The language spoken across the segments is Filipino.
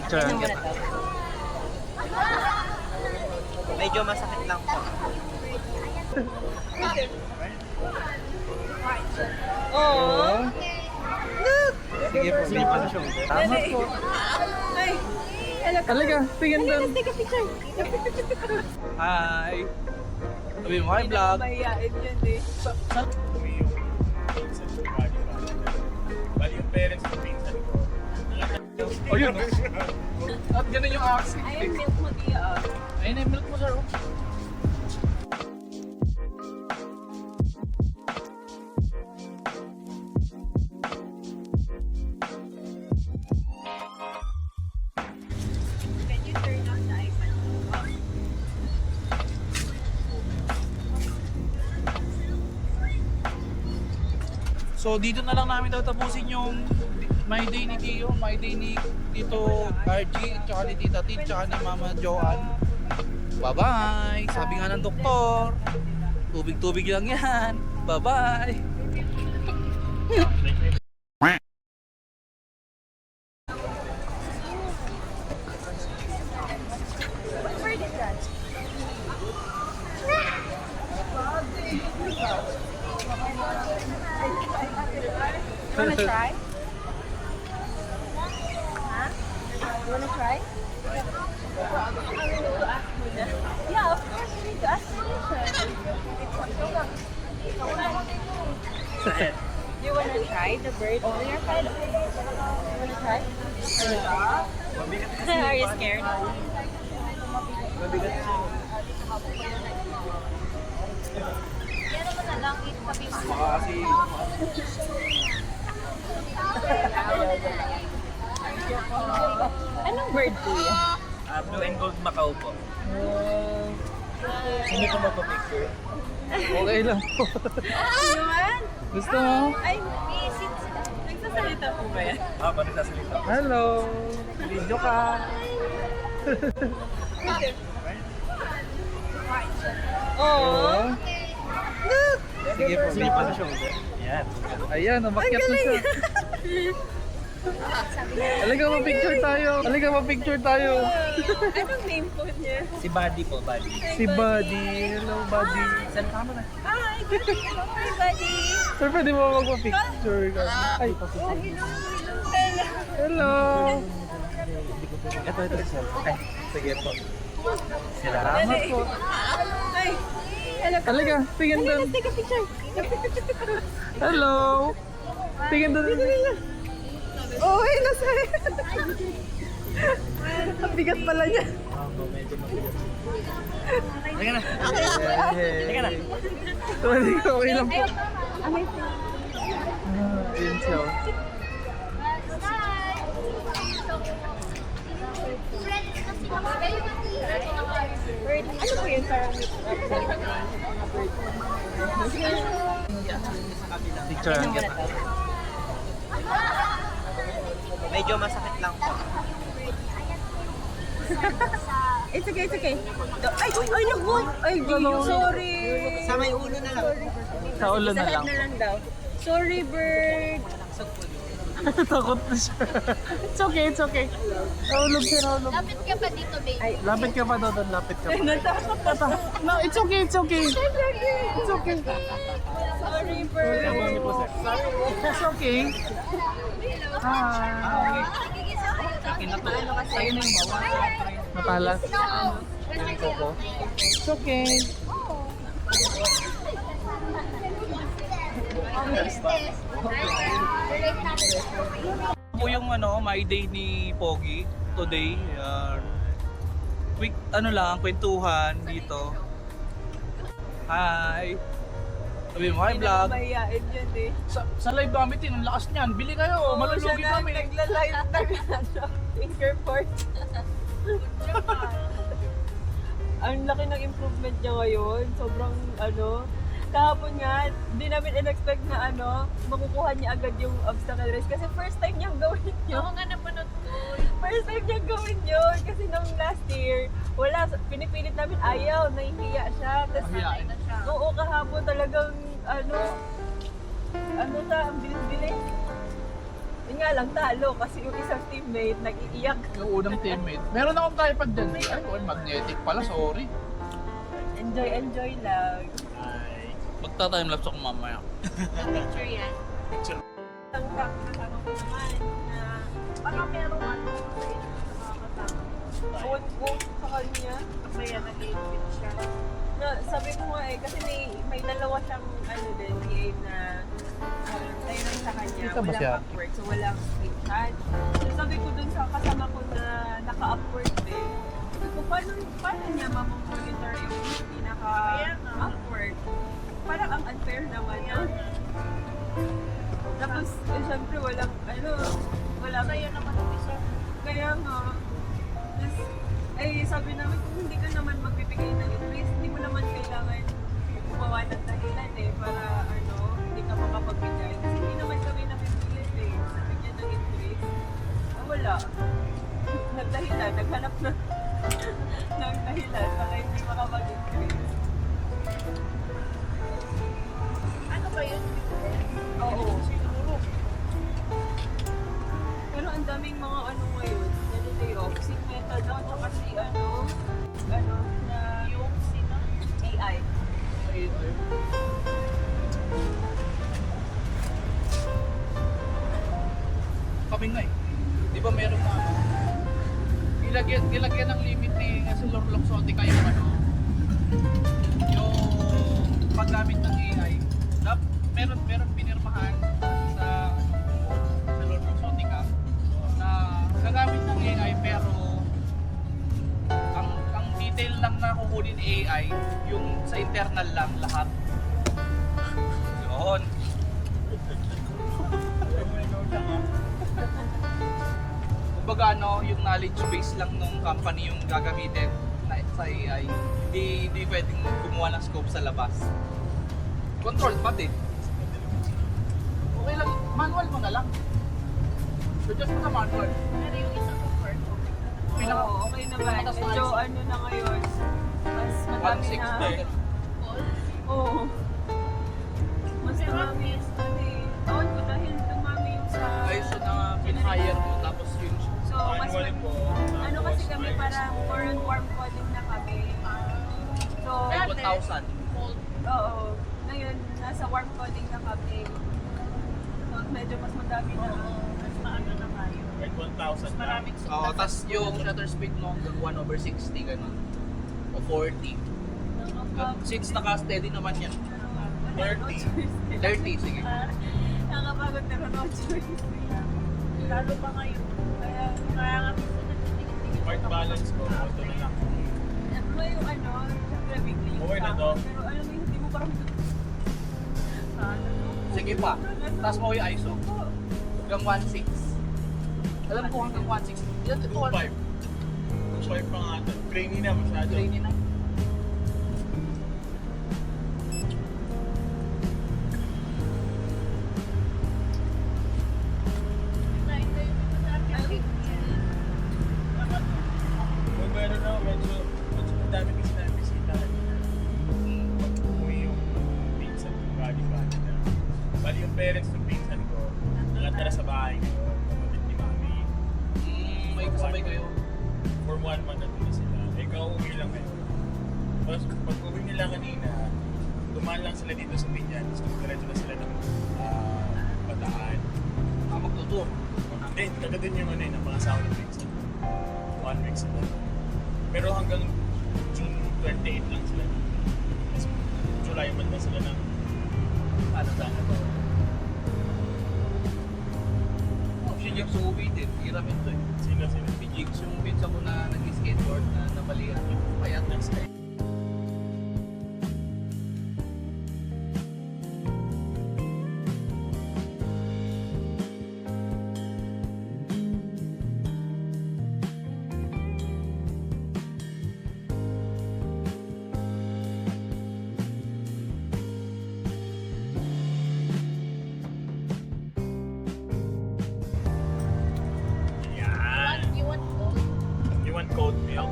Picture lang kita. Medyo masakit lang po. Oo. Sige po, sige po. Tama po. Ay, hello. Talaga, tingin doon. Take a picture. Hi. Sabi mo, hi vlog. Mahihain yun eh. Bali yung parents ko pinsan ko. Oh, yun. At ganun yung accent. Ayun, milk mo diya ah. Ayun yung milk mo, sir. Can you turn off the iPad? So dito na lang namin tatapusin yung My Day ni Tio, My Day ni Tito RG, tsaka ni Tita Tin, tsaka ni Mama Joanne. Bye-bye! Sabi nga ng doktor, tubig-tubig lang yan. Bye-bye! Where did that? Wanna try? Huh? You wanna try? Yeah, of course you need to ask permission. You wanna try the bird on your head? You wanna try? Are you scared? Kasi Anong bird po yan? Blue and gold Macau po. Sino po magpa-picture? okay lang po. Yuan? Gusto mo? Ay, nagsasalita po ba yan? Ako nagsasalita. Hello! Video ka! Oo. Sige po, Sige po sa shoulder. Yan. Ayan, umakyat na siya. Halika ma-picture tayo. Halika ma-picture tayo. Anong name po niya? Si Buddy po, Buddy. Si Buddy. Hello, Buddy. Saan kamo na? Hi, hi buddy. Sir, pwede mo magpa-picture ka? Ay, hello. Ito, sir. Ay, sige po. Salamat po. Hi. Hello. Halika, tingin doon. Take a picture. Hello. Tingin doon. Oh, hello sir. Ang bigat pala niya. Medyo mabigat. Halika na. Halika na. Okay lang po. Yun siya. Ano po yun? Parang Picture lang kita. Medyo masakit lang po. It's okay, it's okay. Ay, naku! Ay, sorry. Sa may ulo na lang. Sa ulo na Sa head lang. na lang daw. Sorry, bird. Takot na siya. It's okay, it's okay. Nahulog siya, nahulog. Lapit ka pa dito, babe. Lapit ka pa doon, lapit ka pa. Natakot pa. No, it's okay, it's okay. It's okay. Sorry, bird. It's okay. Hi. Matalas. Coco. It's okay. Po yung My Day ni Pogi today. Quick kwentuhan dito. Hi. Sabi mo, hi vlog. Mahihain yun eh. Sa live gamit ang lakas niyan. Bili kayo, malulugi kami. Nagla-live na finger port. Ang laki ng improvement niya ngayon. Sobrang kahapon nga, di namin in-expect na makukuha niya agad yung obstacle race. Kasi first time niyang gawin yun. Ako nga napanood ko. First time niyang gawin yun. Kasi nung last year, pinipilit namin ayaw, nahihiya siya. Tapos, Mahihain. oo, kahapon talagang, ang bilis-bilis. Yun nga lang, talo kasi yung isang teammate nag-iiyak. Yung unang teammate. Meron akong tripod dyan. Ay, magnetic pala, sorry. Enjoy lang. Ay. Magta-timelapse ako mamaya. Picture yan. Ang kasama ko naman na parang merong ano sa inyo na nakakasama. Ewan ko sa kanya. Kaya nag-iipit siya. Na, sabi ko nga eh, kasi may dalawa siyang ano din, na tayo sa kanya. Kita ba Walang siya? upward, so walang screenshot. So sabi ko dun sa kasama ko na naka-upward din. Sabi ko, paano niya mamamonitor yung hindi naka-upward? Parang ang unfair naman. No? Tapos, eh, syempre, walang Sa'yo naman ang isa. kaya nga, tapos, ay sabi namin, kung hindi ka naman magbibigay ng interest, hindi mo naman kailangan gumawa ng dahilan eh, para hindi ka makapagbigay. Kasi hindi naman kami nakipilit eh, nabigyan ng interest. Wala. Nagdahilan, naghanap na ng dahilan para hindi makapag-interest. Ano ba yun? Oo. Pero ang daming mga ngayon, na-delay off. Si Meta daw, tsaka si na Yung sino? AI. Kami nga eh. Di ba meron na ilagyan ng limit ni Essilor Luxottica yung yung paggamit ng AI. Meron pinirmahan sa Essilor Luxottica na gagamit ng AI pero ang detail lang na kukunin ni AI yung sa internal lang lahat. Yun. Kumbaga yung knowledge base lang nung company yung gagamitin na sa AI. Hindi pwedeng gumawa ng scope sa labas. Control pati. Okay lang, manual mo na lang. Suggest mo sa manual. Pero yung isang offer. Oo, okay naman. Pinakatas na Medyo ISO. na ngayon. Mas madami na. 160. Oo. Mas marami yung study. Taon ko dahil dumami yung sa... ISO na pin-hire mo tapos yun. So, mas kasi kami parang more on warm coding na kami. So, 1,000. oo. Ngayon, nasa warm coding na kami. So, medyo mas madami na. Mas maano na kayo. Like 1,000 Maraming Oo, tapos yung shutter speed mo hanggang 1/60 ganun. O 40. Since naka-steady naman yan. 30, sige. Nakakapagod na rin Lalo pa ngayon. Kaya nga minsan nagtitingin-tingin. White balance ko, auto na lang. May yung syempre weekly yung Okay na tao. to. Pero alam mo, hindi mo parang Sige pa. Tapos mo yung ISO. Hanggang 1.6. Alam ko hanggang 1.6. Yan, ito 2.5. 2.5 pa nga ito. Grainy na masyado. Grainy na. Na-enjoy mo sa akin. Kung meron na, medyo dami kasi na bisita kanina. Umuwi yung pinsan ko galing Canada. Bali yung parents ng pinsan ko, nakatara sa bahay ko, kapatid ni Mami. May kasabay kayo. For 1 month na doon sila. Eh, kauwi lang ngayon. Tapos pag uwi nila kanina, dumaan lang sila dito sa Binyan. So, diretso na sila ng Bataan. Magtutur. Hindi, taga din yung ng mga asawa ng pinsan. 1 week sila. Pero hanggang June 28 lang sila. Tapos July man na sila ng ano sana to. Si Jigs uuwi din. Hiramin to eh. Sino? Si Jigs yung pinsa ko na nag-skateboard na nabalian. Payat ng style. Yan. What you want gold? You want cold milk?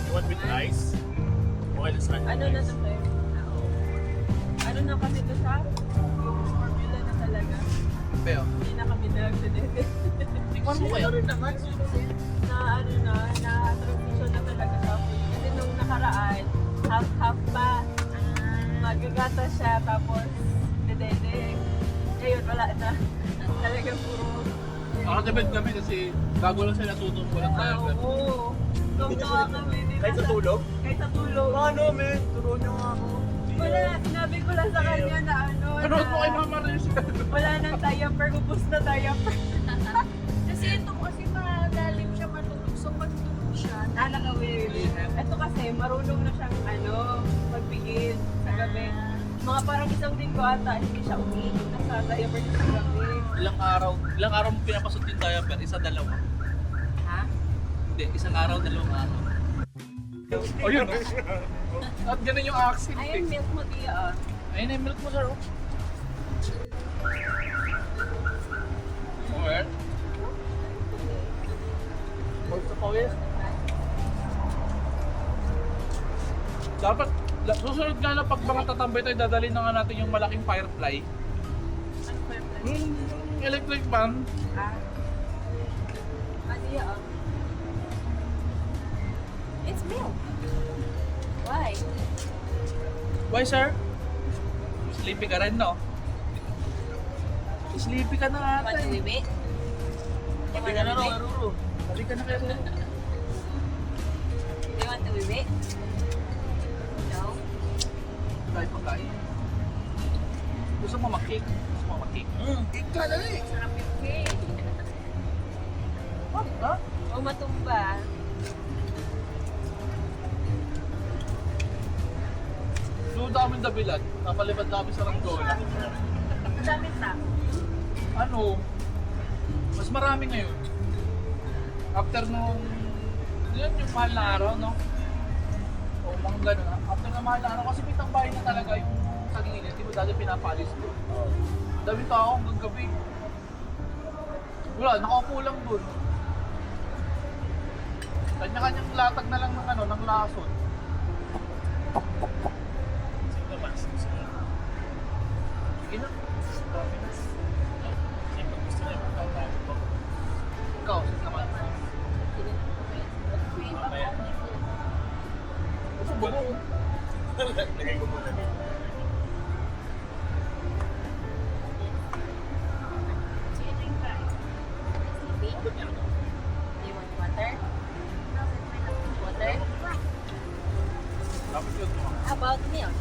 You want with rice? Oil is not ano na to tayo? Ano na kasi ito siya? Yung formula na talaga. Beo. Hindi na kami nagdedede. Tikman mo kayo. Na ano na transition na talaga sa food. Kasi nung nakaraan, half pa. Magagata siya, tapos dedede. Ngayon, wala na. Talagang puro. Nakatibid kami kasi bago lang sila tutong ko lang tayo. Oo. Tumtawa kami. di ba? Kahit sa tulog? Kahit sa tulog. Ano, men? Turo niyo nga ako. Wala, sinabi ko lang sa kanya na ano, Panood mo kay na Mama Riz. wala nang diaper, ubus na diaper. Kasi ito kasi malalim siya matulog. So pag tulog siya, Nalakawin. Ito kasi, marunong na siyang ano, magbigil sa gabi. Mga parang isang linggo ata, hindi siya umiinom na sa diaper niya sa gabi. Ilang araw mo pinapasok yung diaper? Isa, dalawa. Ha? Hindi, isang araw, dalawang araw. Oh, yun. At ganun yung accent Ayun, eh. milk mo tiya ah. Ayun na yung milk mo, sir. Oh. Where? Where's the pawis? Dapat, susunod nga na pag mga tatambay tayo, dadalhin na nga natin yung malaking firefly. Ano pa yung plan? Yung electric fan. Ah. Tiya ah. It's milk. Why? Why, sir? Sleepy ka rin, no? Sleepy ka na ata. Want to eh. wait? Pati ka na raw, Ruru. Balik ka na kayo. Do you want to wait? No? Kahit pagkain. Gusto mo mag-cake? Gusto mo mag-cake? Cake ka na eh. Sarap yung cake. Ha? O matumba. Doon kami dabilan. Napalipad kami sa Ranggola. Madaming tao. Ano? Mas marami ngayon. After nung... Yun yung mahal na araw, no? O mga ganun. After na mahal na araw, kasi may tambahay na talaga yung sa gilid. Di ba dati pinapalis ko? Dami tao hanggang gabi. Wala, nakaupo lang dun. Kanya-kanyang latag na lang ng ano, ng lason. Sino ba? Sino? Sige na. Kasi pag gusto niya, magtatago pa. Ikaw, sige naman. Mamaya. Gusto mo? Lagay ko muna dito. So you drink that. Do you want water? Water? Dapat yun mo. How about milk?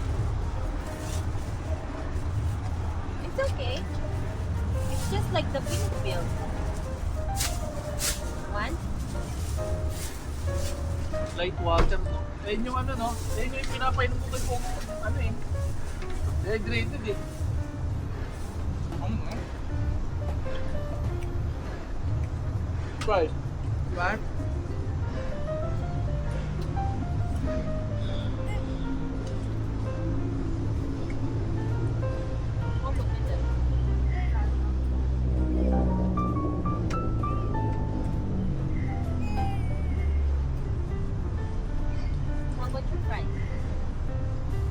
It's okay. It's just like the pink milk. One? Light water, no? Ayun yung ano, no? Ayun yung pinapainom ko kay Pong, ano eh. Dehydrated eh. Price? Right? Oh, look at that. How about your price?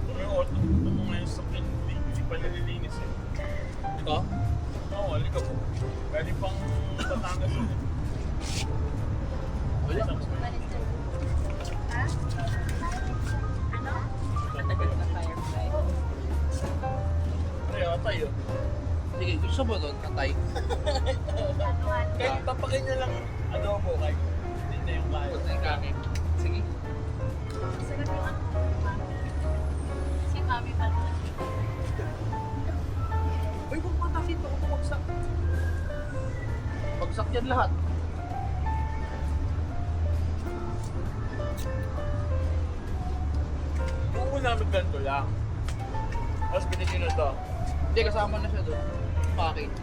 Kung yung auto, ito mo ngayon sa akin, hindi pa nalilinis eh. Ito? Oo, halika po. Galing pang Batangas yun eh. Wala. What is it? Ha? Ano? Matagal na firefly. Kaya tayo. Sige, gusto mo doon, atay? Anuan? Kahit tapakin niya lang adobo kahit hindi na yung kaya. Atay kanin. Sige. Sarap yung ano, mami. Si mami pa rin. Uy, kung matasin ako bumagsak. Bagsak yan lahat. Yung una namin ganito lang. Tapos binili na to. Hindi, kasama na siya doon. Package.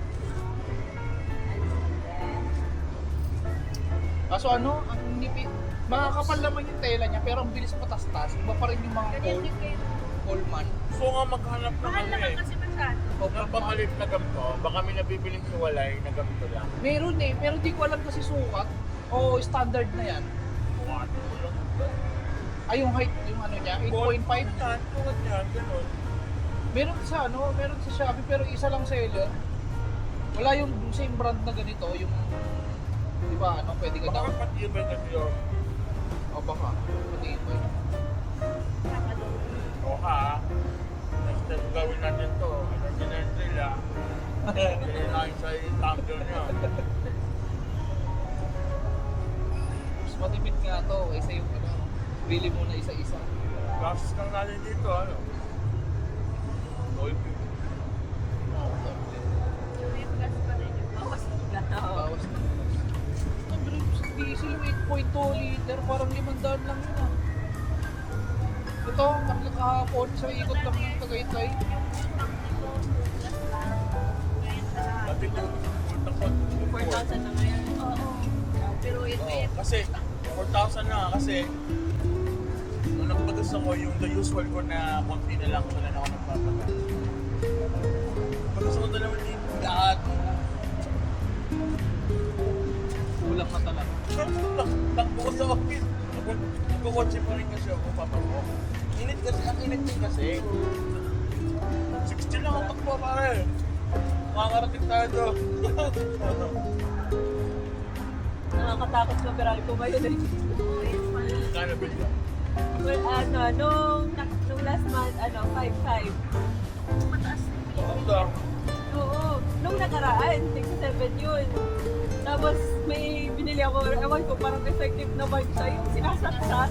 Kaso ano, ang nipit, makakapal naman yung tela niya, pero ang bilis patastas. Iba pa rin yung mga Ganyan din kayo. Coleman. So nga maghanap na Mahal kami naman eh. kasi masyado. Ng pamalit na gamito, baka may nabibiling hiwalay na gamito lang. Meron eh, pero di ko alam kasi sukat o standard na yan. Buwan mo lang. Ay, yung height, yung ano niya, 8.5. Yan, tulad yan, ganun. Meron sa ano, meron sa Shopee pero isa lang seller. Wala yung same brand na ganito, yung di ba ano, pwede ka daw. Baka patibay kasi yun. O baka, pati ito eh. O ha, next time gawin natin to. Ano din na yung drill ha. Hindi na yung sa tumbler niya. Mas matipid nga to, kaysa yung ano, bili mo na isa-isa. Gasos lang natin dito, ano. Oil pig. Yung gas pa rin yung bawas ng gato. Bawas na. Ang briefs diesel, 8.2 liter, parang 500 lang yun ah. Ito, kahapon, sa ikot lang ng Tagaytay. Dati ko, full takot. 4,000 na ngayon. Oo. Pero ito Oo, kasi 4,000 na kasi nung nagpagas ako yung the usual ko na konti na lang wala na ako nagpapagas. Pagas ako na naman yung lahat. Kulang na talaga. Takbo ko sa office. Nagkukotse pa rin kasi ako papasok. Init kasi, ang init din kasi. 60 lang ang takbo pare. Makakarating tayo doon. Nakakatakot ka pero ko ngayon eh. Kaya bill ka. Well, nung last month, 5,500. mataas na yung Ang dami. Oo. Nung nakaraan, 6,700 yun. Tapos may binili ako, ewan ko, parang effective naman siya. Yung sinasaksak.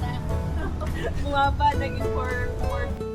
Bumaba, naging 4,450.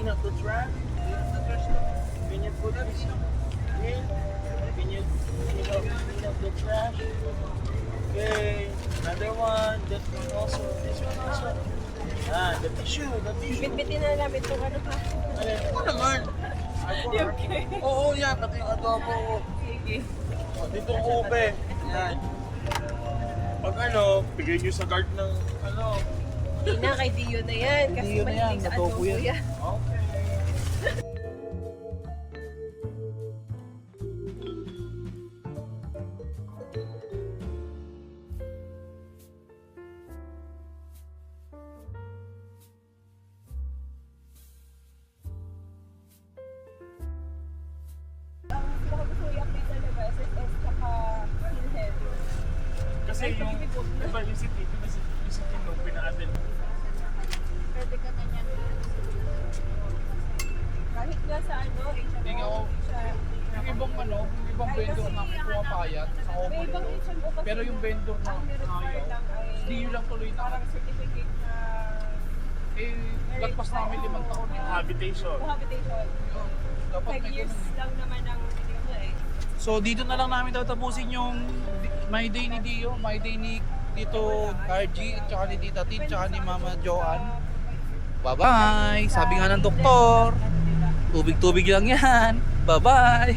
up the trash. Can you put this in? Can you clean up the trash? Okay, another one. That one also. This one also. Ah, the tissue. Bitbitin na namin itong ano ha. Ano naman? Okay. Oo, yan. Pati yung adobo. Sige. Dito ang ube. Yan. Pag ano, bigay nyo sa guard ng ano. Hindi na, kay Dio na yan. Kasi Dio na yan, mahilig sa adobo adobo yan. yan. Okay. Ang pinakagusto ko i-update talaga, SSS tsaka PhilHealth. Kasi yung, diba yung city, yung city nung pina-attend. Pwede ka na niyan. Kahit nga sa ano, Hindi nga ako- Yung ibang yung ibang vendor namin pumapayat sa May common ibang law. HMO kasi Pero yung vendor na ang nirequire lang ay hindi yun lang tuloy na. parang certificate na Eh, lagpas namin 5 taon eh. Habitation. cohabitation. Yun, dapat 5 may years ganun. lang naman ang binigyan mo eh. So dito na lang namin tatapusin yung My Day ni Dio, My Day ni Tito RG, tsaka ni Tita Tin, tsaka ni Mama Joanne. Bye-bye! Sabi nga ng doktor, tubig-tubig lang yan. Bye-bye!